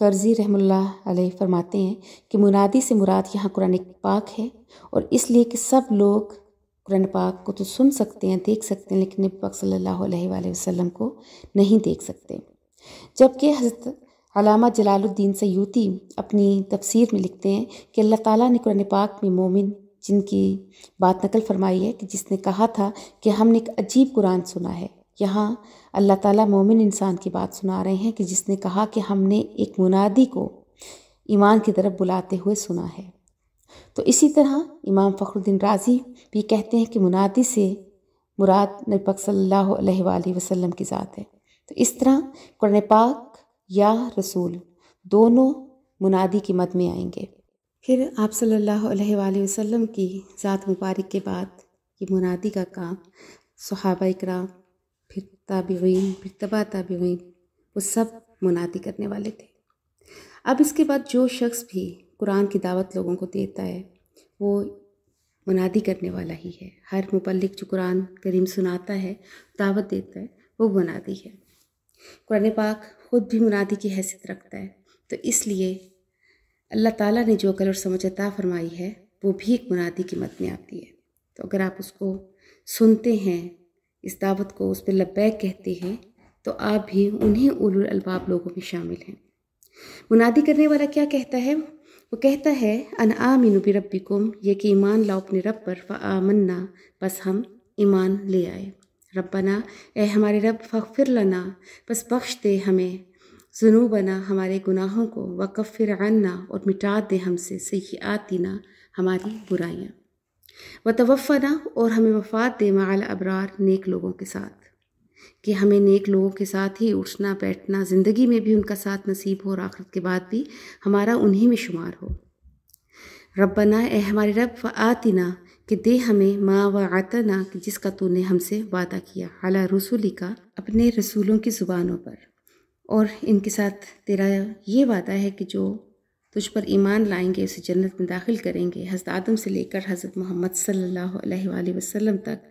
کرزی رحمہ اللہ علیہ فرماتے ہیں کہ منادی سے مراد یہاں قرآن پاک ہے، اور اس لیے کہ سب لوگ قرآن پاک کو تو سن سکتے ہیں، دیکھ سکتے ہیں، لیکن نبی پاک صلی اللہ علیہ وآلہ وسلم کو نہیں دیکھ سکتے۔ جبکہ حضرت علامہ جلال الدین سیوطی اپنی تفسیر میں لکھتے ہیں کہ اللہ تعالیٰ نے قرآن پاک میں مومن جن کی بات نقل فرمائی ہے کہ جس نے کہا تھا کہ ہم نے ایک عجیب قرآن سنا ہے، یہاں اللہ تعالیٰ مومن انسان کی بات سنا رہے ہیں کہ جس نے کہا کہ ہم نے ایک منادی کو ایمان کی طرف بلاتے ہوئے سنا ہے۔ تو اسی طرح امام فخر الدین رازی بھی کہتے ہیں کہ منادی سے مراد نبی پاک صلی اللہ علیہ وآلہ وسلم کی ذات ہے۔ تو اس طرح قرآن پاک یا رسول دونوں منادی کی مد میں آئیں گے۔ پھر آپ صلی اللہ علیہ وآلہ وسلم کی ذات مبارک کے بعد یہ منادی کا کام صحابہ اکرام، پھر تابعین، پھر تبع تابعین، وہ سب منادی کرنے والے تھے۔ اب اس کے بعد جو شخص بھی قرآن کی دعوت لوگوں کو دیتا ہے وہ منادی کرنے والا ہی ہے۔ ہر مبلغ جو قرآن کریم سناتا ہے، دعوت دیتا ہے، وہ منادی ہے۔ قرآن پاک خود بھی منادی کی حیثیت رکھتا ہے، تو اس لیے اللہ تعالیٰ نے جو عقل اور سمجھ عطا فرمائی ہے وہ بھی ایک منادی کی مد میں آتی ہے۔ تو اگر آپ اس کو سنتے ہیں، اس دعوت کو اس پہ لبیک کہتے ہیں، تو آپ بھی انہیں اولو الالباب لوگوں میں شامل ہیں۔ منادی کرنے والا کیا کہتا ہے؟ وہ کہتا ہے ان آمنوا بربکم، یہ کہ ایمان لاؤ اپنے رب پر، فآمنا، بس ہم ایمان لے آئے۔ ربنا، اے ہمارے رب، فاغفر لنا، بس بخش دے ہمیں، ذنوبنا، ہمارے گناہوں کو، وکفر عنا، اور مٹا دے ہم سے، سیئاتنا، ہماری برائیاں، وتوفنا، اور ہمیں وفات دے مع الابرار، نیک لوگوں کے ساتھ، کہ ہمیں نیک لوگوں کے ساتھ ہی اٹھنا بیٹھنا، زندگی میں بھی ان کا ساتھ نصیب ہو اور آخرت کے بعد بھی ہمارا انہی میں شمار ہو۔ ربنا، اے ہمارے رب، فآتنا، کہ دے ہمیں، ما وعدتنا، کہ جس کا تو نے ہم سے وعدہ کیا، علی رسولک، اپنے رسولوں کی زبانوں پر، اور ان کے ساتھ تیرا یہ وعدہ ہے کہ جو تجھ پر ایمان لائیں گے اسے جنت میں داخل کریں گے۔ حضرت آدم سے لے کر حضرت محمد صلی اللہ علیہ وآلہ وسلم تک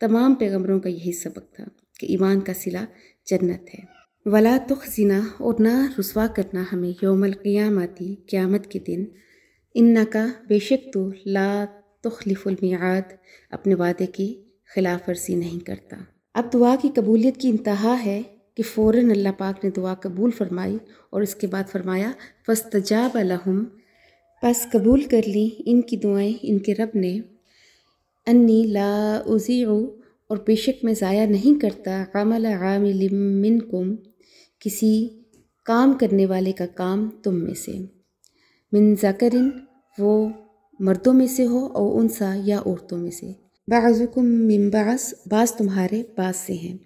تمام پیغمبروں کا یہی سبق تھا کہ ایمان کا صلہ جنت ہے۔ ولا تخزنا، اور نہ رسوا کرنا ہمیں، یوم القیامت، قیامت کے دن، انکا، بے شک تو، لا تخلف المیعاد، اپنے وعدے کی خلاف ورزی نہیں کرتا۔ اب دعا کی قبولیت کی انتہا ہے کہ فوراً اللہ پاک نے دعا قبول فرمائی، اور اس کے بعد فرمایا فاستجاب لہم، پس قبول کر لی ان کی دعائیں ان کے رب نے، انی لا اضیع، اور بے شک میں ضائع نہیں کرتا، عمل عامل منکم، کسی کام کرنے والے کا کام تم میں سے، من ذکرن، وہ مردوں میں سے ہو، او انثیٰ، یا عورتوں میں سے، بعضکم من بعض، بعض تمہارے بعض سے ہیں،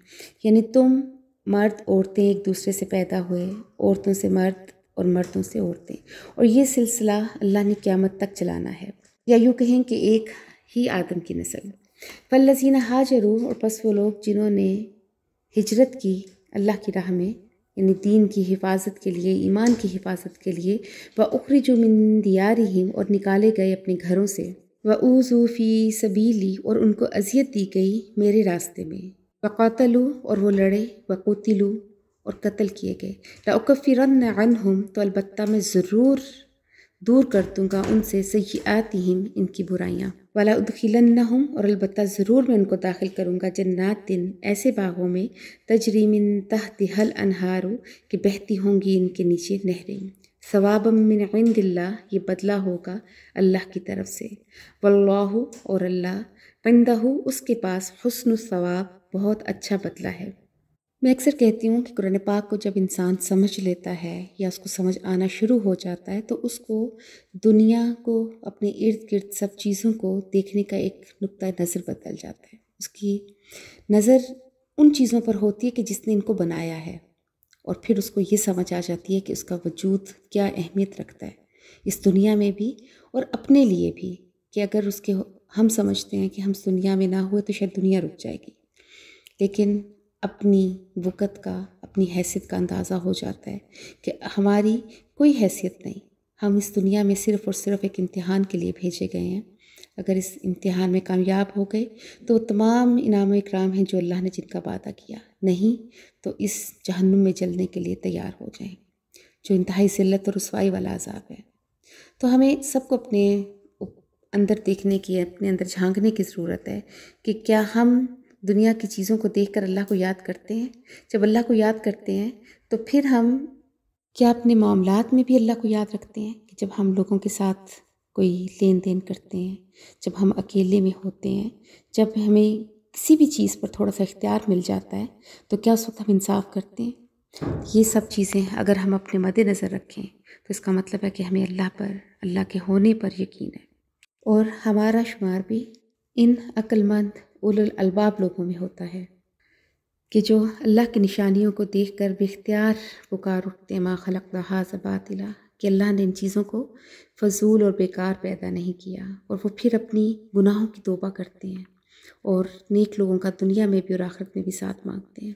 یعنی تم مرد عورتیں ایک دوسرے سے پیدا ہوئے، عورتوں سے مرد اور مردوں سے عورتیں، اور یہ سلسلہ اللہ نے قیامت تک چلانا ہے، یا یوں کہیں کہ ایک ہی آدم کی نسل۔ فالذین ہاجروا، اور پس وہ لوگ جنہوں نے ہجرت کی اللہ کی راہ میں، یعنی دین کی حفاظت کے لیے، ایمان کی حفاظت کے لیے، وَأُخْرِجُوا مِن دِيَارِهِمْ، اور نکالے گئے اپنے گھروں سے، وَأُوذُوا فِي سَبِيلِي، اور ان کو اذیت دی گئی میرے راستے میں، وَقَاتَلُوا، اور وہ لڑے، وَقُتِلُوا، اور قتل کیے گئے، لَأُكَفِّرَنَّ عَنْهُمْ، تو البتہ میں ضرور دور کر دوں گا ان سے، سیئاتہم، ان کی برائیاں، وَلَأُدْخِلَنَّهُمْ، اور البتہ ضرور میں ان کو داخل کروں گا، جنات، ایسے باغوں میں، تجری من تحتہا الانہار، کہ بہتی ہوں گی ان کے نیچے نہریں، ثوابا من عند اللہ، یہ بدلہ ہوگا اللہ کی طرف سے، واللہ، اور اللہ، عندہ، اس کے پاس، حسن الثواب، بہت اچھا بدلہ ہے۔ میں اکثر کہتی ہوں کہ قرآن پاک کو جب انسان سمجھ لیتا ہے یا اس کو سمجھ آنا شروع ہو جاتا ہے تو اس کو دنیا کو، اپنے ارد گرد سب چیزوں کو دیکھنے کا ایک نقطہ نظر بدل جاتا ہے۔ اس کی نظر ان چیزوں پر ہوتی ہے کہ جس نے ان کو بنایا ہے، اور پھر اس کو یہ سمجھ آ جاتی ہے کہ اس کا وجود کیا اہمیت رکھتا ہے اس دنیا میں بھی اور اپنے لیے بھی، کہ اگر اس کے ہم سمجھتے ہیں کہ ہم اس دنیا میں نہ ہوئے تو شاید دنیا رک جائے گی، لیکن اپنی وقت کا، اپنی حیثیت کا اندازہ ہو جاتا ہے کہ ہماری کوئی حیثیت نہیں، ہم اس دنیا میں صرف اور صرف ایک امتحان کے لیے بھیجے گئے ہیں، اگر اس امتحان میں کامیاب ہو گئے تو تمام انعام و اکرام ہیں جو اللہ نے جن کا وعدہ کیا، نہیں تو اس جہنم میں جلنے کے لیے تیار ہو جائیں۔ جو انتہائی ذلت اور رسوائی والا عذاب ہے۔ تو ہمیں سب کو اپنے اندر دیکھنے کی، اپنے اندر جھانکنے کی ضرورت ہے کہ کیا ہم دنیا کی چیزوں کو دیکھ کر اللہ کو یاد کرتے ہیں؟ جب اللہ کو یاد کرتے ہیں تو پھر ہم کیا اپنے معاملات میں بھی اللہ کو یاد رکھتے ہیں کہ جب ہم لوگوں کے ساتھ کوئی لین دین کرتے ہیں، جب ہم اکیلے میں ہوتے ہیں، جب ہمیں کسی بھی چیز پر تھوڑا سا اختیار مل جاتا ہے تو کیا اس وقت ہم انصاف کرتے ہیں؟ یہ سب چیزیں اگر ہم اپنے مد نظر رکھیں تو اس کا مطلب ہے کہ ہمیں اللہ پر، اللہ کے ہونے پر یقین ہے، اور ہمارا شمار بھی ان عقل مند اولو الالباب لوگوں میں ہوتا ہے کہ جو اللہ کی نشانیوں کو دیکھ کر بے اختیار پکار اٹھتے ہیں، ما خلقنا ھذا باطلا، کہ اللہ نے ان چیزوں کو فضول اور بیکار پیدا نہیں کیا، اور وہ پھر اپنی گناہوں کی توبہ کرتے ہیں اور نیک لوگوں کا دنیا میں بھی اور آخرت میں بھی ساتھ مانگتے ہیں۔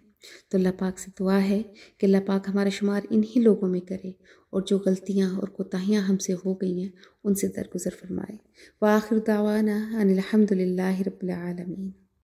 تو اللہ پاک سے دعا ہے کہ اللہ پاک ہمارا شمار انہی لوگوں میں کرے، اور جو غلطیاں اور کوتاہیاں ہم سے ہو گئی ہیں ان سے درگزر فرمائے۔ وآخر دعوانا ان الحمد للہ رب العالمین۔